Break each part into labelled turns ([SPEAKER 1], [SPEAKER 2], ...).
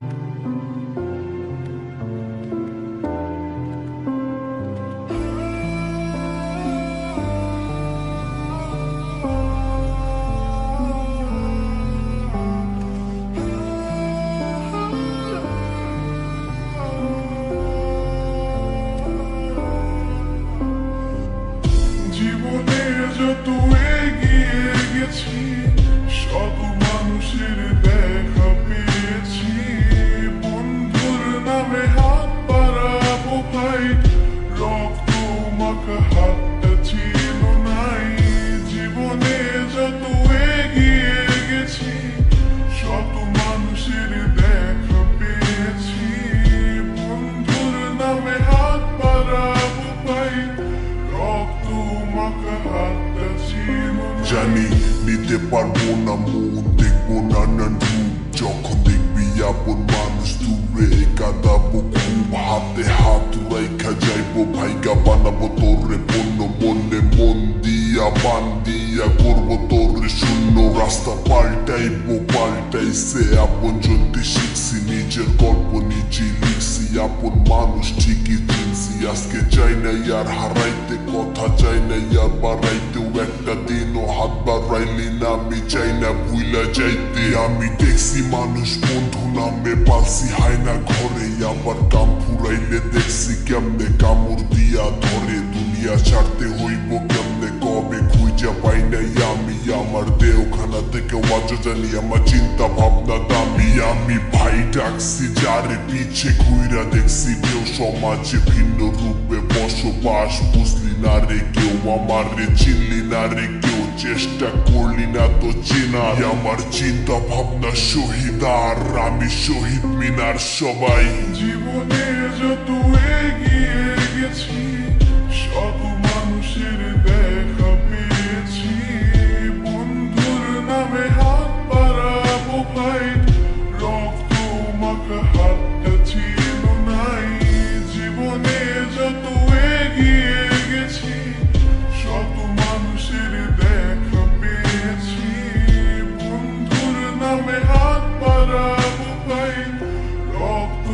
[SPEAKER 1] জীবনে যত এগিয়ে গেছি, শত মানুষের দেখা পেয়েছি। বন্ধুর নামে হাত বাড়াবো ভাই, রক্ত মাখা হাতটা ছিল নাই। জীবনে যত এগিয়ে গেছি, শত মানুষের দেখা পেয়েছি। বন্ধুর নামে হাত বাড়াবো ভাই, রক্ত মাখা হাতটা ছিল নাই।
[SPEAKER 2] জানি নিতে পারবো না মন, দেখবো নানান রূপ। যখন দেখবি আপন মানুষ দূরে, কাঁদাবো খুব, হাতে হাত রাইখা যাইবো ভাইগা, বানাবো তোরে পণ্য। বললে মন দিয়া বান দিয়া করবো তোরে শূন্য। রাস্তা পাল্টাইবো পাল্টাইছে আপন যদি শিখছি, নিজের গল্প নিজে লিখছি। আপন মানুষ ঠিকই চিনছি, আজকে চাই না আর হারাইতে, কথা চাই না আর বাড়াইতেও। একটা দিনও হাত বাড়াইলি না, আমি চাই না ভুইলা যাইতে। আমি দেখছি মানুষ বন্ধু নামে পালছি হায়না ঘরে, আবার কাম ফুরাইলে দেখছি কেমনে কামড় দিয়া ধরে। দুনিয়া ছাড়তে হইব কেমনে, কবে খুঁজা পাই নাই আমি আমার দেওখানা থেকে। ওয়াজ জানি আমার চিন্তা ভাবনা দামি, আমি ভাই ডাকছি যারে পিছে ঘুইরা দেখছি কেউ সমাজে ভিন্ন রূপে বসবাস। বুঝলি না রে কেউ আমারে, চিনলি না রে কেউ, চেষ্টা করলি না তো চেনা। আমার চিন্তা ভাবনা শহীদ আর আমি শহীদ মিনার সবাই।
[SPEAKER 1] জীবনে যত এগিয়ে গেছি, শত মানুষের দেখা পেয়েছি। বন্ধুর নামে হাত বাড়াবো ভাই, রক্ত মাখা হাতটা ছিল নাই। জীবনে যত এগিয়ে গেছি, শত মানুষের দেখা পেয়েছি। বন্ধুর নামে হাত বাড়াবো ভাই, রক্ত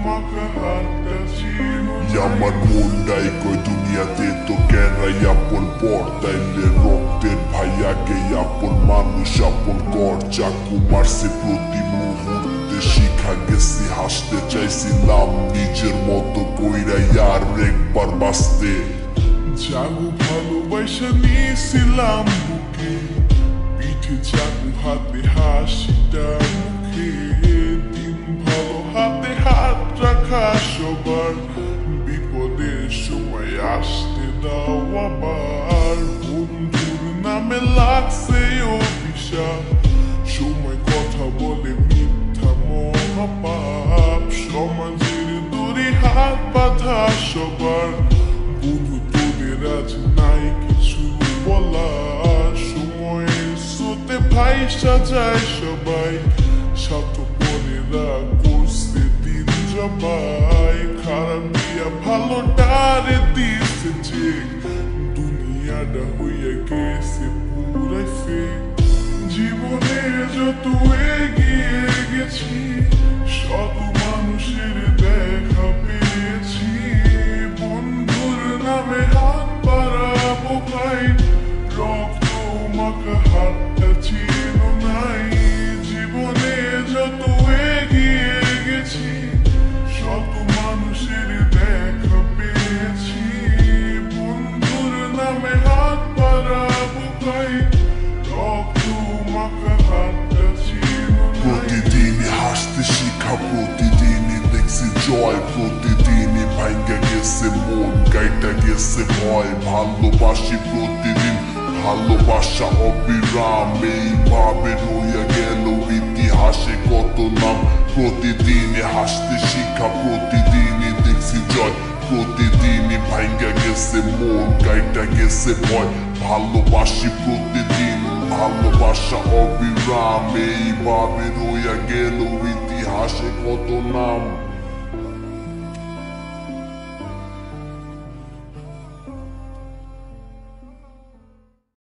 [SPEAKER 1] মাখা হাতটা ছিল নাই।
[SPEAKER 2] আমার মনটাই কই দুনিয়াতে তো কেনাই আপন পর, তাইলে রক্তের ভাই আগে আপন মানুষ আপন কর। চাকু মারছে প্রতি মুহূর্তে, শিখা গেছি হাসতে চাইছিলাম নিজের মতো কইরাই আর একবার বাঁচতে।
[SPEAKER 1] জাগু ভালোবাসা নিয়েছিলাম বুকে, পিঠে চাকু হাতে হাসিটা মুখে। দিন ভালো হাতে হাত রাখা সবার, বিপদের সময় আসতে দাও আবার। বন্ধুর নামে লাগছে অভিশাপ, সময় কথা বলে মিথ্যা মহাপাপ। সমাজের দড়ি হাত বাঁধা সবার, বন্ধু তোদের আজ নাই কিছু বলার। সময়ের স্রোতে ভাই সাজায় সবাই, স্বার্থপরেরা করছে দিন জবাই। খারাপ দিয়া ভালো ডারে দিছে চেক, দুনিয়াটা হইয়া গেছে পুরাই ফেক। জীবনে যত এগিয়ে গেছি, শত মানুষের দেখা পেয়েছি। বন্ধুর নামে হাত বাড়াবো ভাই, রক্ত মাখা হাতটা ছিল নাই। জীবনে যত এগিয়ে গেছি, শত মানুষের দেখা পেয়েছি। বন্ধুর নামে হাত বাড়াবো ভাই, রক্ত মাখা হাতটা ছিল নাই।
[SPEAKER 2] প্রতিদিনই হাসতে শিখা, প্রতিদিনই দেখছি জয়। প্রতিদিনই ভাঙ্গা গেছে মন, গাইটা গেছে ভয়। ভালোবাসি প্রতিদিন, ভালোবাসা অবিরাম, এইভাবে রইয়া গেল ইতিহাসে কত নাম। প্রতিদিনই হাসতে শিখা, প্রতিদিনই দেখছি জয়। প্রতিদিনই ভাঙ্গা গেছে মন, গাইটা গেছে ভয়। ভালোবাসি প্রতিদিন, ভালোবাসা অবিরাম, এইভাবে রইয়া গেল ইতিহাসে কত নাম।